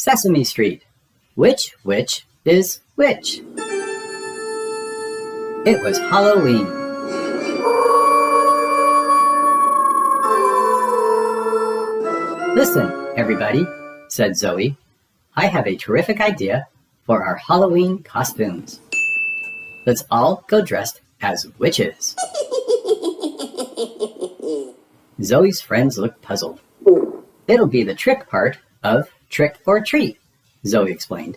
Sesame Street. Which witch is which? It was Halloween. Listen, everybody, said Zoe. I have a terrific idea for our Halloween costumes. Let's all go dressed as witches. Zoe's friends looked puzzled. It'll be the trick part of trick or treat, Zoe explained.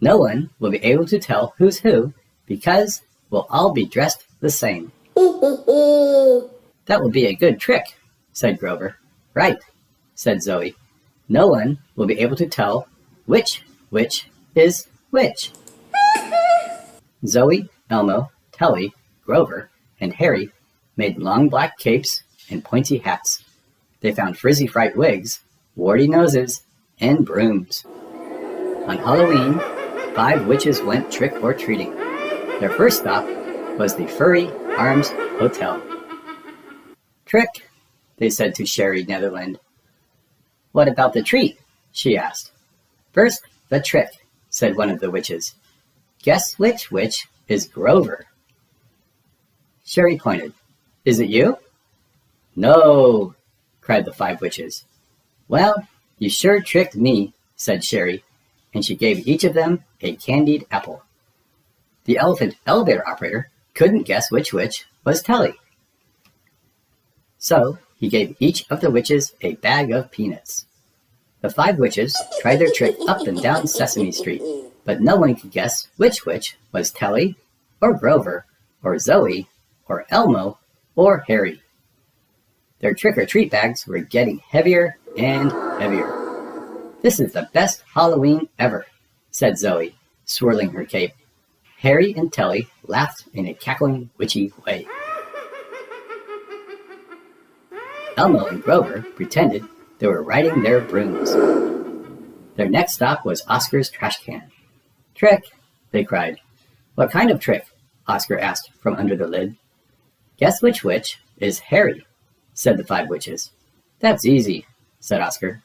No one will be able to tell who's who because we'll all be dressed the same. That will be a good trick, said Grover. Right, said Zoe. No one will be able to tell which witch is which. Zoe, Elmo, Telly, Grover, and Harry made long black capes and pointy hats. They found frizzy fright wigs, warty noses, and brooms. On Halloween, 5 witches went trick-or-treating. Their first stop was the Furry Arms Hotel. Trick, they said to Sherry Netherland. What about the treat? She asked. First, the trick, said one of the witches. Guess which witch is Grover? Sherry pointed. Is it you? No, cried the 5 witches. Well, you sure tricked me, said Sherry, and she gave each of them a candied apple. The elephant elevator operator couldn't guess which witch was Telly. So he gave each of the witches a bag of peanuts. The 5 witches tried their trick up and down Sesame Street, but no one could guess which witch was Telly, or Grover, or Zoe, or Elmo, or Harry. Their trick-or-treat bags were getting heavier and heavier. This is the best Halloween ever, said Zoe, swirling her cape. Harry and Telly laughed in a cackling, witchy way. Elmo and Grover pretended they were riding their brooms. Their next stop was Oscar's trash can. Trick, they cried. What kind of trick? Oscar asked from under the lid. Guess which witch is Harry, said the 5 witches. That's easy, said Oscar.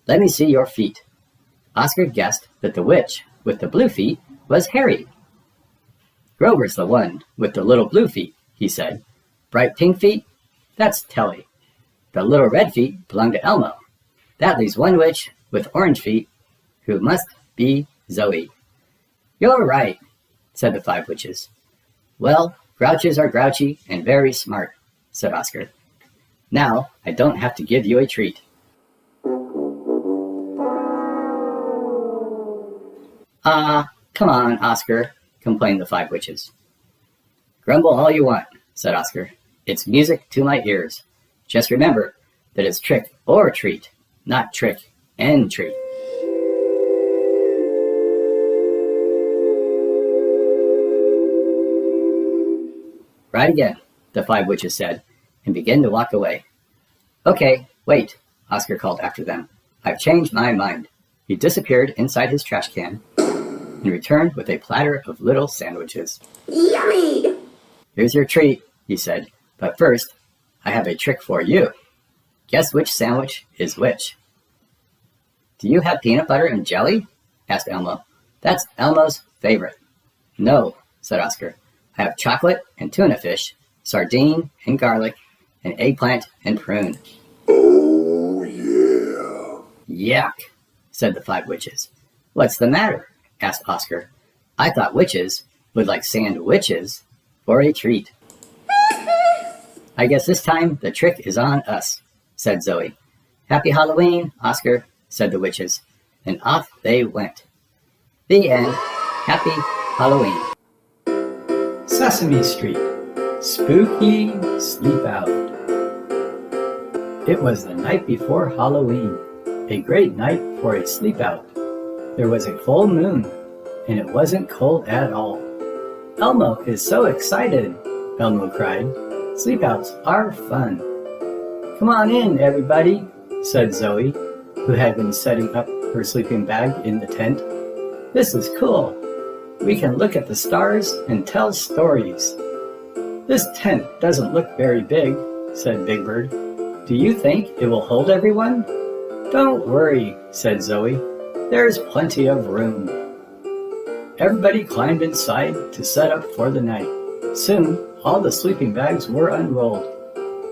Let me see your feet. Oscar guessed that the witch with the blue feet was Harry. Grover's the one with the little blue feet, he said. Bright pink feet? That's Telly. The little red feet belong to Elmo. That leaves one witch with orange feet, who must be Zoe. You're right, said the 5 witches. Well, grouches are grouchy and very smart, said Oscar. Now I don't have to give you a treat. Come on, Oscar, complained the 5 witches. Grumble all you want, said Oscar. It's music to my ears. Just remember that it's trick or treat, not trick and treat. Right again, the 5 witches said, and began to walk away. Okay, wait, Oscar called after them. I've changed my mind. He disappeared inside his trash can and returned with a platter of little sandwiches. Yummy! Here's your treat, he said, but first, I have a trick for you. Guess which sandwich is which? Do you have peanut butter and jelly? Asked Elmo. That's Elmo's favorite. No, said Oscar. I have chocolate and tuna fish, sardine and garlic, and eggplant and prune. Oh, yeah. Yuck, said the 5 witches. What's the matter? Asked Oscar. I thought witches would like sandwiches for a treat. I guess this time the trick is on us, said Zoe. Happy Halloween, Oscar, said the witches, and off they went. The end. Happy Halloween. Sesame Street. Spooky Sleep Out. It was the night before Halloween, a great night for a sleep out. There was a full moon, and it wasn't cold at all. Elmo is so excited, Elmo cried. Sleepouts are fun. Come on in, everybody, said Zoe, who had been setting up her sleeping bag in the tent. This is cool. We can look at the stars and tell stories. This tent doesn't look very big, said Big Bird. Do you think it will hold everyone? Don't worry, said Zoe. There's plenty of room. Everybody climbed inside to set up for the night. Soon, all the sleeping bags were unrolled.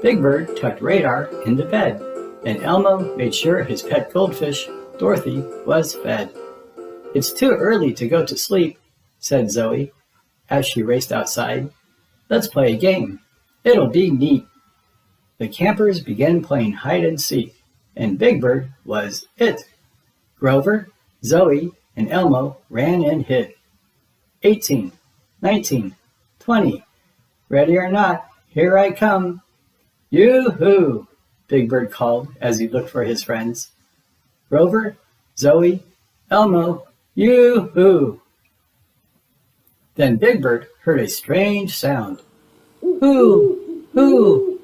Big Bird tucked Radar into bed, and Elmo made sure his pet goldfish, Dorothy, was fed. "It's too early to go to sleep," said Zoe, as she raced outside. "Let's play a game. It'll be neat." The campers began playing hide and seek, and Big Bird was it. Grover, Zoe, and Elmo ran and hid. 18, 19, 20. "Ready or not, here I come." "Yoo-hoo!" Big Bird called as he looked for his friends. "Grover, Zoe, Elmo, yoo-hoo!" Then Big Bird heard a strange sound. "Hoo! Hoo!"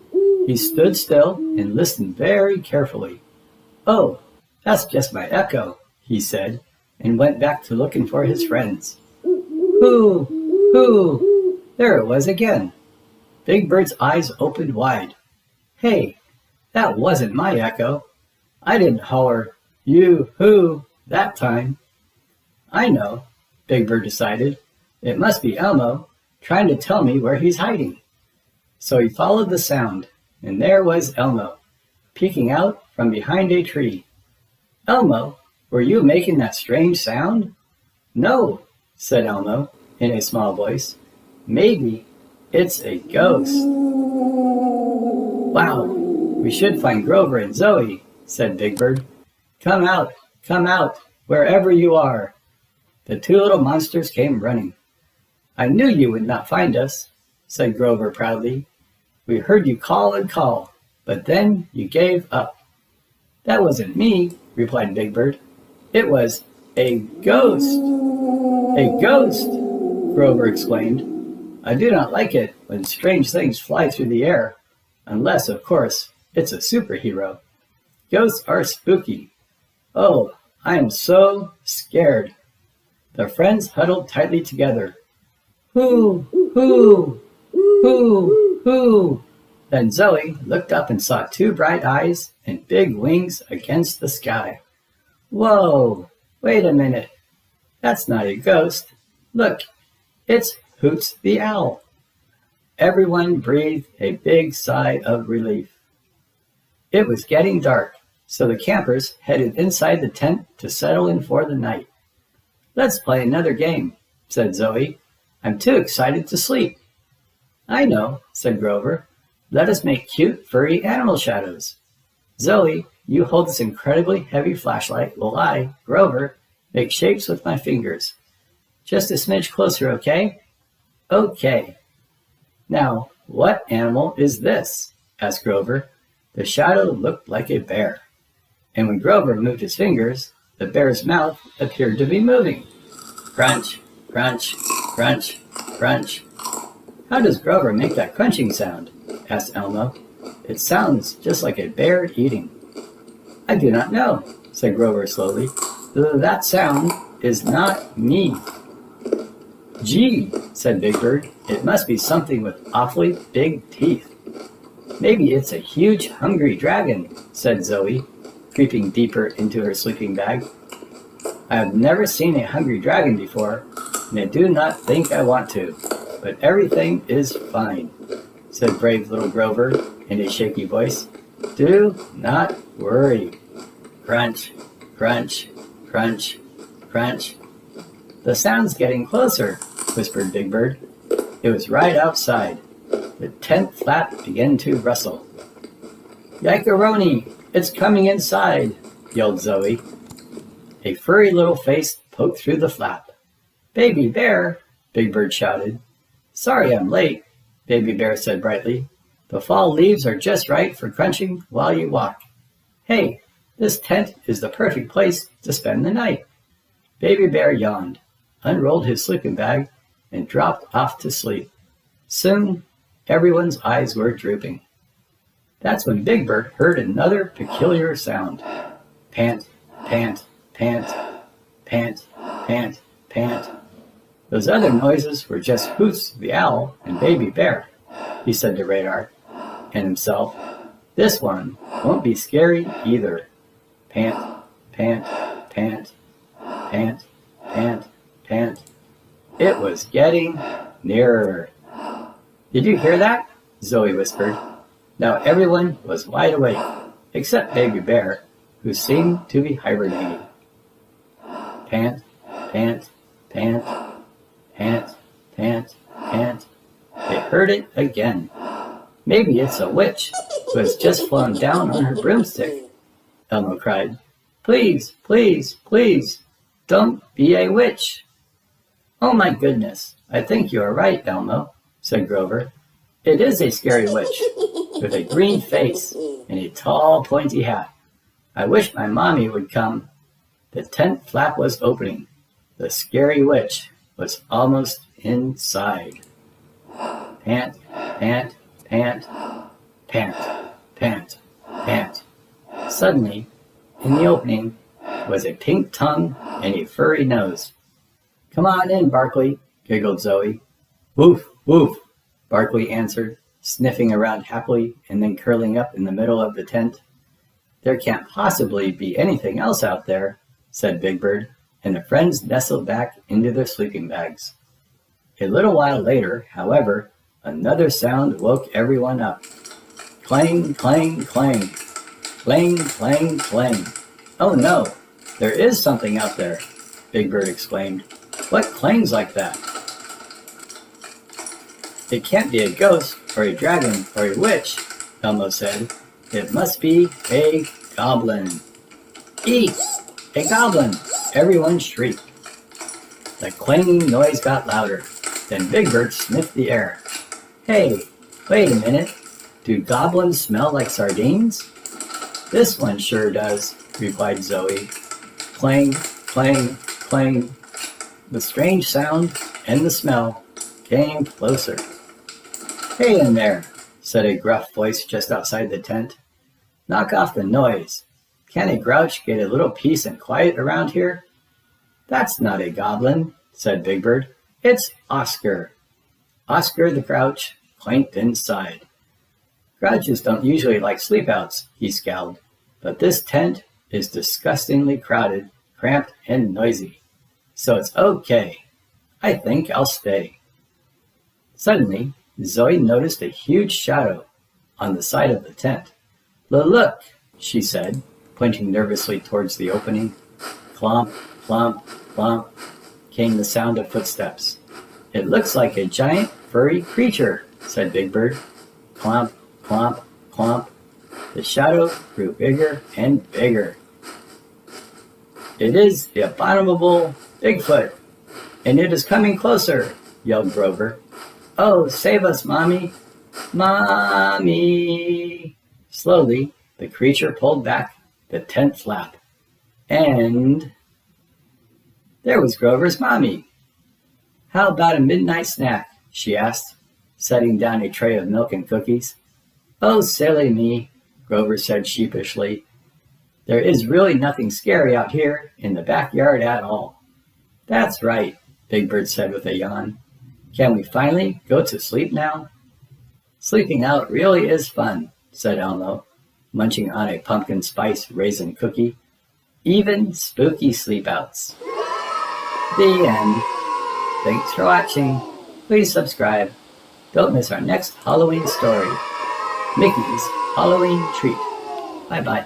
He stood still and listened very carefully. "Oh, that's just my echo," he said, and went back to looking for his friends. "Hoo! Hoo!" There it was again. Big Bird's eyes opened wide. "Hey, that wasn't my echo. I didn't holler, yoo-hoo, that time." "I know," Big Bird decided. "It must be Elmo trying to tell me where he's hiding." So he followed the sound, and there was Elmo, peeking out from behind a tree. "Elmo, were you making that strange sound?" "No," said Elmo in a small voice. "Maybe it's a ghost." "Wow, we should find Grover and Zoe," said Big Bird. Come out, wherever you are." The two little monsters came running. "I knew you would not find us," said Grover proudly. "We heard you call and call, but then you gave up." "That wasn't me," replied Big Bird. "It was a ghost." "A ghost!" Grover exclaimed. "I do not like it when strange things fly through the air, unless, of course, it's a superhero. Ghosts are spooky. Oh, I am so scared." The friends huddled tightly together. "Hoo, hoo, hoo, hoo." Then Zoe looked up and saw two bright eyes and big wings against the sky. "Whoa, wait a minute. That's not a ghost. Look, it's Hoots the Owl." Everyone breathed a big sigh of relief. It was getting dark, so the campers headed inside the tent to settle in for the night. "Let's play another game," said Zoe. "I'm too excited to sleep." "I know," said Grover. "Let us make cute, furry animal shadows. Zoe, you hold this incredibly heavy flashlight while I, Grover, make shapes with my fingers. Just a smidge closer, okay?" "Okay." "Now, what animal is this?" asked Grover. The shadow looked like a bear. And when Grover moved his fingers, the bear's mouth appeared to be moving. Crunch, crunch, crunch, crunch. "How does Grover make that crunching sound?" asked Elmo. "It sounds just like a bear eating." "I do not know," said Grover slowly. "That sound is not me." "Gee," said Big Bird, "it must be something with awfully big teeth." "Maybe it's a huge, hungry dragon," said Zoe, creeping deeper into her sleeping bag. "I have never seen a hungry dragon before, and I do not think I want to, but everything is fine," said brave little Grover in a shaky voice. "Do not worry." Crunch, crunch, crunch, crunch. "The sound's getting closer," whispered Big Bird. It was right outside. The tent flap began to rustle. "Yike-a-roni, it's coming inside," yelled Zoe. A furry little face poked through the flap. "Baby Bear," Big Bird shouted. "Sorry I'm late," Baby Bear said brightly. "The fall leaves are just right for crunching while you walk. Hey, this tent is the perfect place to spend the night." Baby Bear yawned, unrolled his sleeping bag, and dropped off to sleep. Soon, everyone's eyes were drooping. That's when Big Bird heard another peculiar sound. Pant, pant, pant, pant, pant, pant. "Those other noises were just Hoots the Owl and Baby Bear," he said to Radar, and himself. "This one won't be scary either. Pant, pant, pant, pant, pant, pant. It was getting nearer. Did you hear that? Zoe whispered. Now everyone was wide awake, except Baby Bear, who seemed to be hibernating. Pant, pant, pant, pant, pant, pant. They heard it again. Maybe it's a witch who has just flown down on her broomstick, Elmo cried. Please, please, please, don't be a witch. Oh my goodness, I think you are right, Elmo, said Grover. It is a scary witch, with a green face and a tall, pointy hat. I wish my mommy would come. The tent flap was opening. The scary witch was almost inside. Pant, pant, pant, pant, pant, pant. Suddenly, in the opening, was a pink tongue and a furry nose. Come on in, Barkley, giggled Zoe. Woof, woof, Barkley answered, sniffing around happily and then curling up in the middle of the tent. There can't possibly be anything else out there, said Big Bird, and the friends nestled back into their sleeping bags. A little while later, however, another sound woke everyone up. Clang, clang, clang. Clang, clang, clang. Oh no, there is something out there, Big Bird exclaimed. What clangs like that? It can't be a ghost, or a dragon, or a witch, Elmo said. It must be a goblin. Eek! A goblin! Everyone shrieked. The clanging noise got louder. Then Big Bird sniffed the air. Hey, wait a minute. Do goblins smell like sardines? This one sure does, replied Zoe. Clang, clang, clang. The strange sound and the smell came closer. Hey in there, said a gruff voice just outside the tent. Knock off the noise. Can't a grouch get a little peace and quiet around here? That's not a goblin, said Big Bird. It's Oscar. Oscar the Grouch clanked inside. Grouches don't usually like sleepouts, he scowled, but this tent is disgustingly crowded, cramped, and noisy. So it's okay. I think I'll stay. Suddenly, Zoe noticed a huge shadow on the side of the tent. Look, she said, pointing nervously towards the opening. Clomp, clomp, clomp, came the sound of footsteps. It looks like a giant furry creature, said Big Bird. Clomp, clomp, clomp. The shadow grew bigger and bigger. It is the abominable Bigfoot, and it is coming closer, yelled Grover. Oh, save us, Mommy! Mommy! Slowly, the creature pulled back the tent flap, and there was Grover's mommy. How about a midnight snack? She asked, setting down a tray of milk and cookies. Oh, silly me, Grover said sheepishly. There is really nothing scary out here in the backyard at all. That's right, Big Bird said with a yawn. Can we finally go to sleep now? Sleeping out really is fun, said Elmo, munching on a pumpkin spice raisin cookie. Even spooky sleepouts. The end. Thanks for watching. Please subscribe. Don't miss our next Halloween story, Mickey's Halloween Treat. Bye-bye.